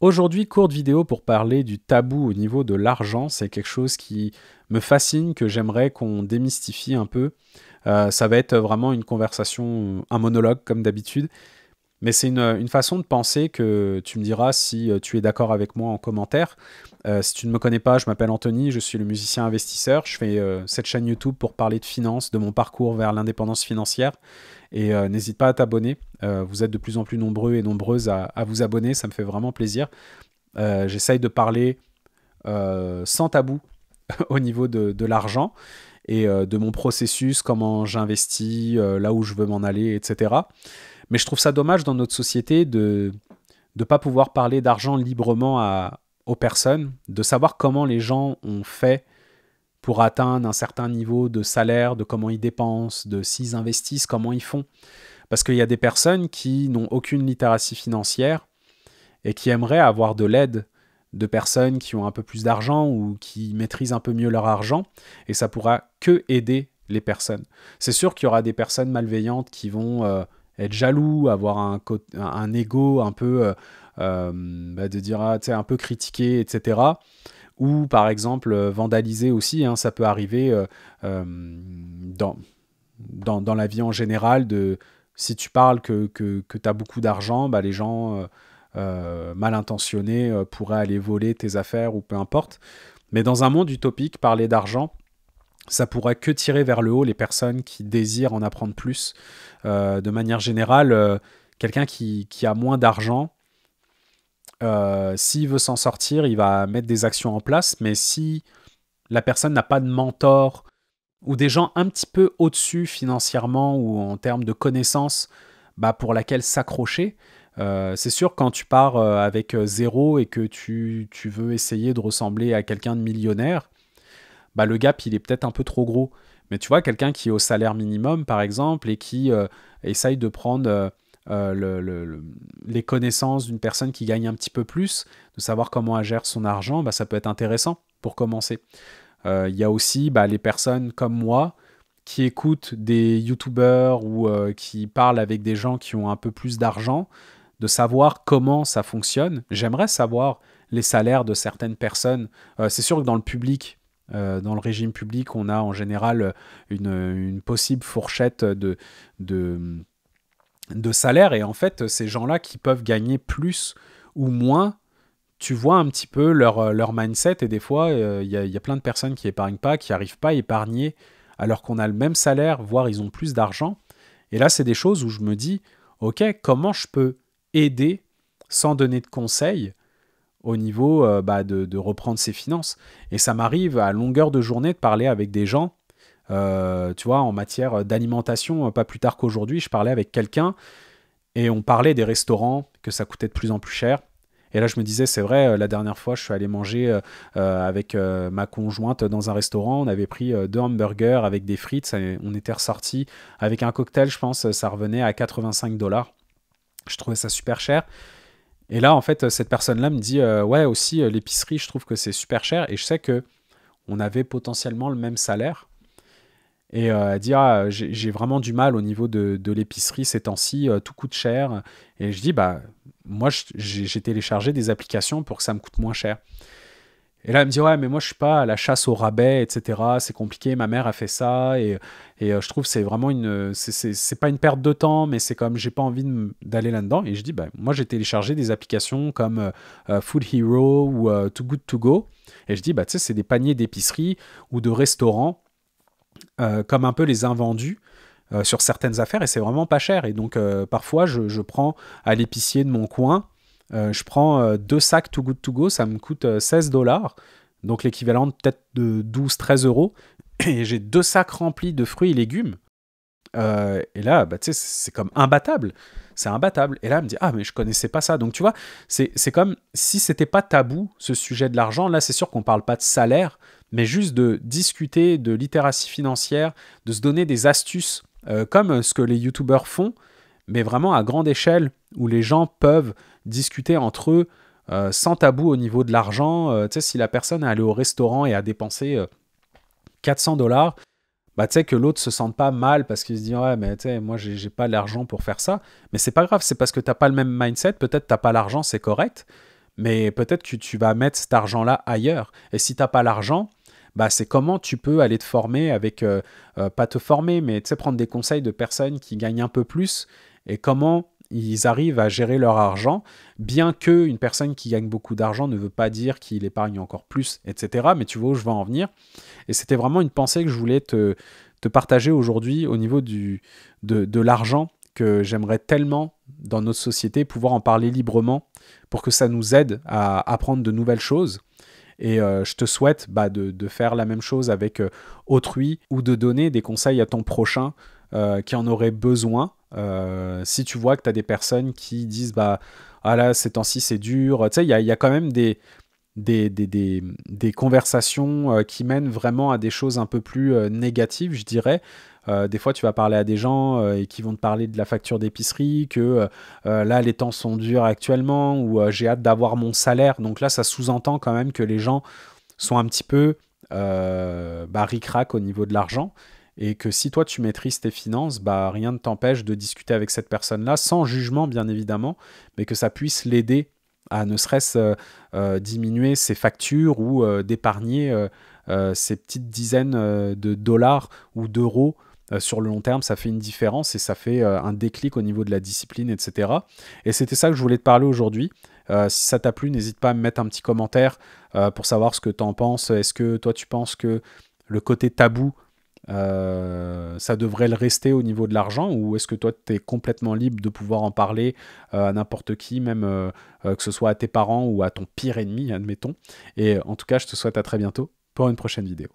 Aujourd'hui, courte vidéo pour parler du tabou au niveau de l'argent. C'est quelque chose qui me fascine, que j'aimerais qu'on démystifie un peu. Ça va être vraiment une conversation, un monologue comme d'habitude. Mais c'est une façon de penser que tu me diras si tu es d'accord avec moi en commentaire. Si tu ne me connais pas, je m'appelle Anthony, je suis le musicien investisseur. Je fais cette chaîne YouTube pour parler de finances, de mon parcours vers l'indépendance financière. Et n'hésite pas à t'abonner. Vous êtes de plus en plus nombreux et nombreuses à vous abonner, ça me fait vraiment plaisir. J'essaye de parler sans tabou au niveau de l'argent et de mon processus, comment j'investis, là où je veux m'en aller, etc. Mais je trouve ça dommage dans notre société de ne pas pouvoir parler d'argent librement aux personnes, de savoir comment les gens ont fait pour atteindre un certain niveau de salaire, de comment ils dépensent, de s'ils investissent, comment ils font. Parce qu'il y a des personnes qui n'ont aucune littératie financière et qui aimeraient avoir de l'aide de personnes qui ont un peu plus d'argent ou qui maîtrisent un peu mieux leur argent, et ça pourra que aider les personnes. C'est sûr qu'il y aura des personnes malveillantes qui vont être jaloux, avoir un ego un peu, de dire, un peu critiqué, etc. Ou par exemple vandaliser aussi, hein, ça peut arriver dans la vie en général, si tu parles que tu as beaucoup d'argent, bah, les gens mal intentionnés pourraient aller voler tes affaires ou peu importe. Mais dans un monde utopique, parler d'argent, ça pourrait que tirer vers le haut les personnes qui désirent en apprendre plus. De manière générale, quelqu'un qui a moins d'argent, s'il veut s'en sortir, il va mettre des actions en place, mais si la personne n'a pas de mentor ou des gens un petit peu au-dessus financièrement ou en termes de connaissances, bah, pour laquelle s'accrocher, c'est sûr quand tu pars avec zéro et que tu veux essayer de ressembler à quelqu'un de millionnaire, bah, le gap il est peut-être un peu trop gros. Mais tu vois, quelqu'un qui est au salaire minimum par exemple et qui essaye de prendre les connaissances d'une personne qui gagne un petit peu plus, de savoir comment elle gère son argent, bah, ça peut être intéressant pour commencer. Il y a aussi les personnes comme moi qui écoutent des youtubeurs ou qui parlent avec des gens qui ont un peu plus d'argent, de savoir comment ça fonctionne. J'aimerais savoir les salaires de certaines personnes. C'est sûr que dans le public, dans le régime public, on a en général une possible fourchette de salaire. Et en fait, ces gens-là qui peuvent gagner plus ou moins, tu vois un petit peu leur mindset. Et des fois, il y a plein de personnes qui épargnent pas, qui n'arrivent pas à épargner alors qu'on a le même salaire, voire ils ont plus d'argent. Et là, c'est des choses où je me dis, ok, comment je peux aider sans donner de conseils au niveau de reprendre ses finances. Et ça m'arrive à longueur de journée de parler avec des gens, tu vois, en matière d'alimentation. Pas plus tard qu'aujourd'hui, je parlais avec quelqu'un et on parlait des restaurants, que ça coûtait de plus en plus cher. Et là, je me disais, c'est vrai, la dernière fois, je suis allé manger avec ma conjointe dans un restaurant. On avait pris 2 hamburgers avec des frites. On était ressorti avec un cocktail, je pense, ça revenait à 85 $. Je trouvais ça super cher. Et là, en fait, cette personne-là me dit, ouais, aussi, l'épicerie, je trouve que c'est super cher. Et je sais que on avait potentiellement le même salaire. Et elle dit, ah, j'ai vraiment du mal au niveau de l'épicerie ces temps-ci, tout coûte cher. Et je dis, bah, moi, j'ai téléchargé des applications pour que ça me coûte moins cher. Et là, elle me dit, ouais, mais moi, je suis pas à la chasse au rabais, etc. C'est compliqué, ma mère a fait ça. Et je trouve que c'est vraiment c'est pas une perte de temps, mais c'est comme, j'ai pas envie d'aller là-dedans. Et je dis, bah, moi, j'ai téléchargé des applications comme Food Hero ou Too Good To Go. Et je dis, bah, tu sais, c'est des paniers d'épicerie ou de restaurants, comme un peu les invendus sur certaines affaires, et c'est vraiment pas cher. Et donc, parfois, je prends à l'épicier de mon coin, je prends 2 sacs Too Good To Go, ça me coûte 16 $, donc l'équivalent peut-être de 12-13 €, et j'ai 2 sacs remplis de fruits et légumes. Et là, bah, tu sais, c'est comme imbattable. C'est imbattable. Et là, elle me dit, ah, mais je connaissais pas ça. Donc, tu vois, c'est comme si c'était pas tabou, ce sujet de l'argent. Là, c'est sûr qu'on parle pas de salaire, mais juste de discuter de littératie financière, de se donner des astuces, comme ce que les youtubeurs font, mais vraiment à grande échelle, où les gens peuvent discuter entre eux sans tabou au niveau de l'argent. Tu sais, si la personne est allée au restaurant et a dépensé 400 $, bah, tu sais, que l'autre se sente pas mal parce qu'il se dit, ouais, mais tu sais, moi, j'ai pas l'argent pour faire ça. Mais c'est pas grave, c'est parce que t'as pas le même mindset. Peut-être t'as pas l'argent, c'est correct. mais peut-être que tu vas mettre cet argent-là ailleurs. Et si tu n'as pas l'argent, bah, c'est comment tu peux aller te former avec, pas te former, mais tu sais, prendre des conseils de personnes qui gagnent un peu plus et comment ils arrivent à gérer leur argent, bien qu'une personne qui gagne beaucoup d'argent ne veut pas dire qu'il épargne encore plus, etc. Mais tu vois où je veux en venir. Et c'était vraiment une pensée que je voulais te partager aujourd'hui au niveau de l'argent, que j'aimerais tellement dans notre société pouvoir en parler librement pour que ça nous aide à apprendre de nouvelles choses. Et je te souhaite de faire la même chose avec autrui ou de donner des conseils à ton prochain qui en aurait besoin. Si tu vois que tu as des personnes qui disent ah là, ces temps-ci c'est dur, tu sais, il y a quand même des conversations qui mènent vraiment à des choses un peu plus négatives, je dirais. Des fois, tu vas parler à des gens et qui vont te parler de la facture d'épicerie, que là, les temps sont durs actuellement, ou j'ai hâte d'avoir mon salaire. Donc là, ça sous-entend quand même que les gens sont un petit peu ric-rac au niveau de l'argent. Et que si toi, tu maîtrises tes finances, rien ne t'empêche de discuter avec cette personne-là, sans jugement, bien évidemment, mais que ça puisse l'aider à ne serait-ce diminuer ses factures ou d'épargner ces petites dizaines de dollars ou d'euros sur le long terme. Ça fait une différence et ça fait un déclic au niveau de la discipline, etc. Et c'était ça que je voulais te parler aujourd'hui. Si ça t'a plu, n'hésite pas à me mettre un petit commentaire pour savoir ce que tu en penses. Est-ce que toi, tu penses que le côté tabou, ça devrait le rester au niveau de l'argent, ou est-ce que toi tu es complètement libre de pouvoir en parler à n'importe qui, même que ce soit à tes parents ou à ton pire ennemi, admettons. Et en tout cas, je te souhaite à très bientôt pour une prochaine vidéo.